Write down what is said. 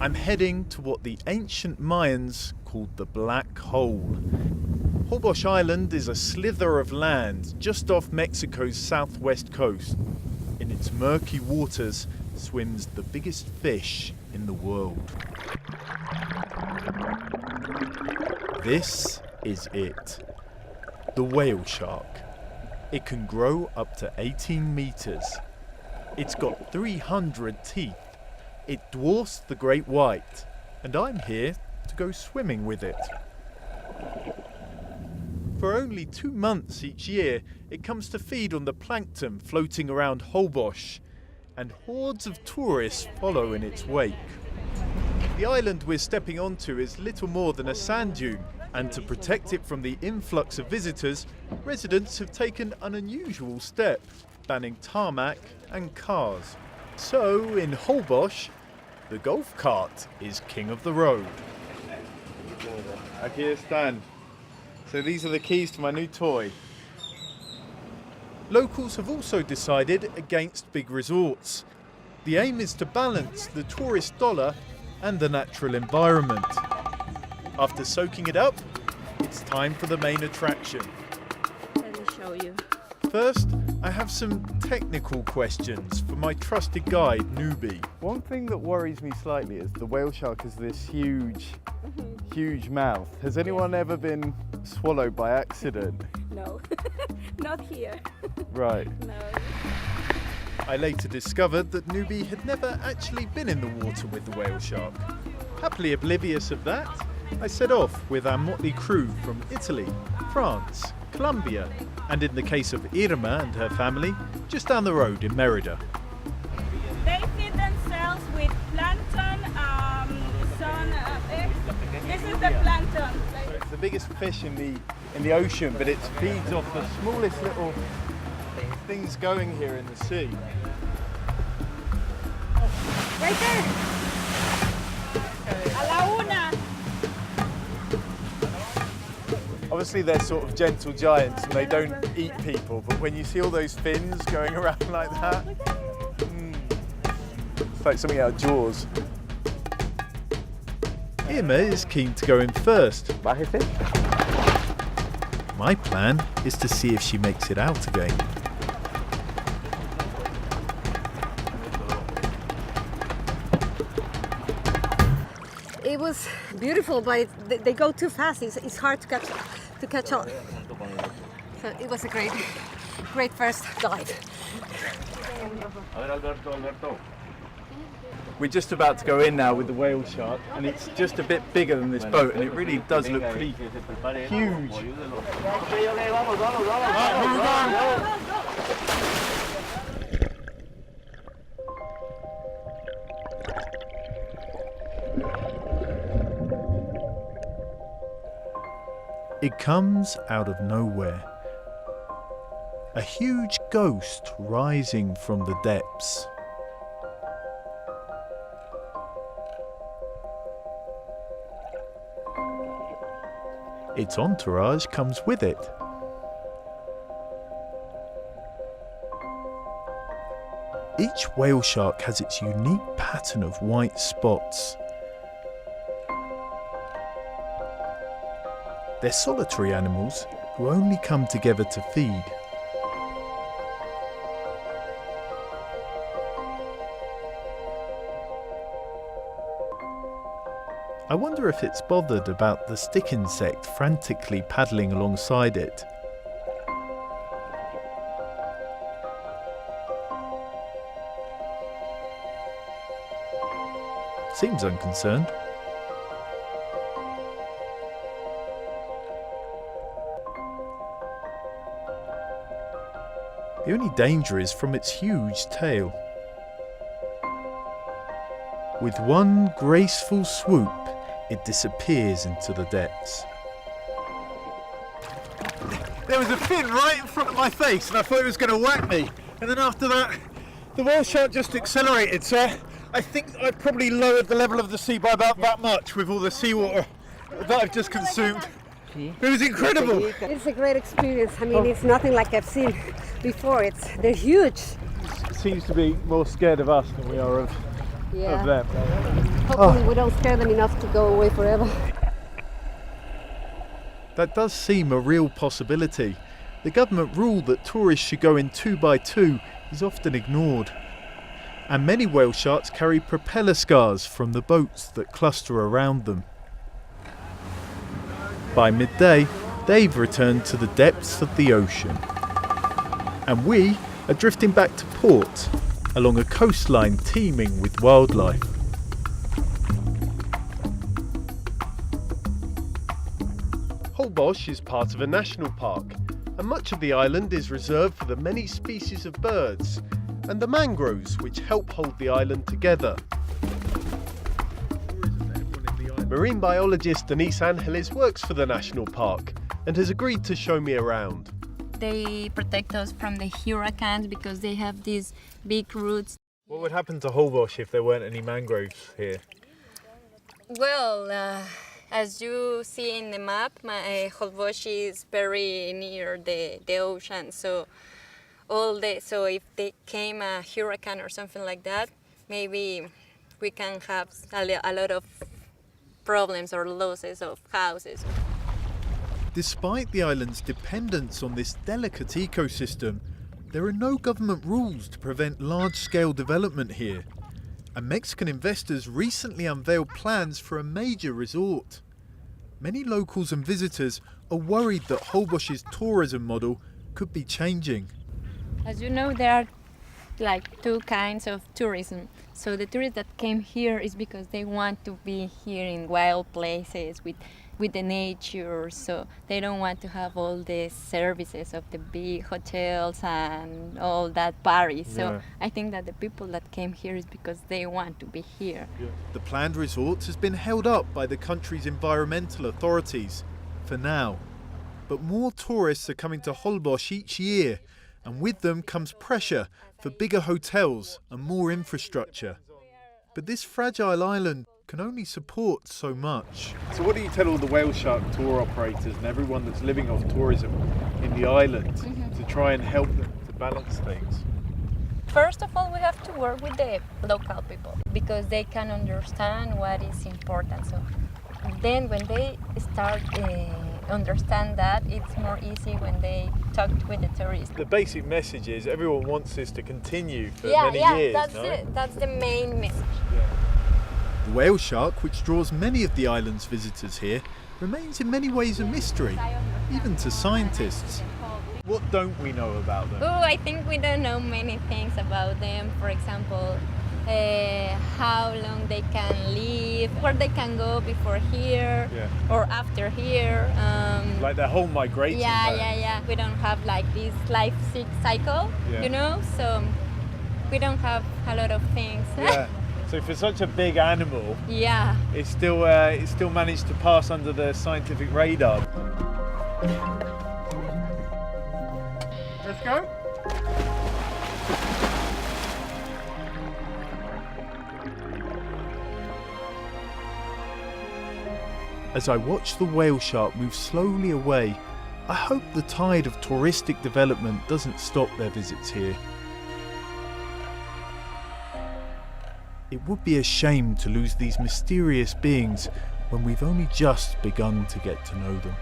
I'm heading to what the ancient Mayans called the Black Hole. Holbox Island is a slither of land just off Mexico's southwest coast. In its murky waters swims the biggest fish in the world. This is it. The whale shark. It can grow up to 18 meters. It's got 300 teeth. It dwarfs the great white, and I'm here to go swimming with it. For only 2 months each year, it comes to feed on the plankton floating around Holbox, and hordes of tourists follow in its wake. The island we're stepping onto is little more than a sand dune, and to protect it from the influx of visitors, residents have taken an unusual step, banning tarmac and cars. So, in Holbox, the golf cart is king of the road. Aquí están. So these are the keys to my new toy. Locals have also decided against big resorts. The aim is to balance the tourist dollar and the natural environment. After soaking it up, it's time for the main attraction. Let me show you. First, I have some technical questions for my trusted guide, Newbie. One thing that worries me slightly is the whale shark has this huge mouth. Has anyone ever been swallowed by accident? No, not here. Right. No. I later discovered that Newbie had never actually been in the water with the whale shark. Happily oblivious of that, I set off with our motley crew from Italy, France, Colombia, and in the case of Irma and her family, just down the road in Merida. They feed themselves with plankton, this is the plankton. So it's the biggest fish in the ocean, but it feeds off the smallest little things going here in the sea. Right there. A la una. Obviously they're sort of gentle giants and they don't eat people, but when you see all those fins going around like that, it's like something out of Jaws. Irma is keen to go in first. My plan is to see if she makes it out again. It was beautiful, but they go too fast. It's hard to catch on. So it was a great first dive. We're just about to go in now with the whale shark, and it's just a bit bigger than this boat, and it really does look pretty huge. It comes out of nowhere. A huge ghost rising from the depths. Its entourage comes with it. Each whale shark has its unique pattern of white spots. They're solitary animals who only come together to feed. I wonder if it's bothered about the stick insect frantically paddling alongside it. Seems unconcerned. The only danger is from its huge tail. With one graceful swoop, it disappears into the depths. There was a fin right in front of my face and I thought it was going to whack me. And then after that, the whale shark just accelerated. So I think I probably lowered the level of the sea by about that much with all the seawater that I've just consumed. It was incredible. It's a great experience. I mean, it's nothing like I've seen before. They're huge. It seems to be more scared of us than we are of Yeah. of them. Hopefully we don't scare them enough to go away forever. That does seem a real possibility. The government rule that tourists should go in 2 by 2 is often ignored. And many whale sharks carry propeller scars from the boats that cluster around them. By midday, they've returned to the depths of the ocean. And we are drifting back to port, along a coastline teeming with wildlife. Holbox is part of a national park, and much of the island is reserved for the many species of birds and the mangroves which help hold the island together. Marine biologist Denise Angeles works for the national park and has agreed to show me around. They protect us from the hurricanes because they have these big roots. What would happen to Holbox if there weren't any mangroves here? Well, as you see in the map, Holbox is very near the ocean, so if there came a hurricane or something like that, maybe we can have a lot of problems or losses of houses. Despite the island's dependence on this delicate ecosystem, there are no government rules to prevent large-scale development here. And Mexican investors recently unveiled plans for a major resort. Many locals and visitors are worried that Holbox's tourism model could be changing. As you know, there are like two kinds of tourism. So the tourists that came here is because they want to be here in wild places with the nature, so they don't want to have all the services of the big hotels and all that party. So Yeah. I think that the people that came here is because they want to be here. The planned resort has been held up by the country's environmental authorities for now. But more tourists are coming to Holbox each year, and with them comes pressure for bigger hotels and more infrastructure. But this fragile island can only support so much. So what do you tell all the whale shark tour operators and everyone that's living off tourism in the island to try and help them to balance things? First of all, we have to work with the local people because they can understand what is important. So then when they start understand that, it's more easy when they talk with the tourists. The basic message is everyone wants this to continue for many years, that's no? it. That's the main message. The whale shark, which draws many of the island's visitors here, remains in many ways a mystery, even to scientists. What don't we know about them? Oh, I think we don't know many things about them. For example, how long they can live, where they can go before here or after here. Like their whole migration pattern. We don't have like this life cycle, you know, so we don't have a lot of things. Yeah. So for such a big animal, it's still managed to pass under the scientific radar. Let's go. As I watch the whale shark move slowly away, I hope the tide of touristic development doesn't stop their visits here. It would be a shame to lose these mysterious beings when we've only just begun to get to know them.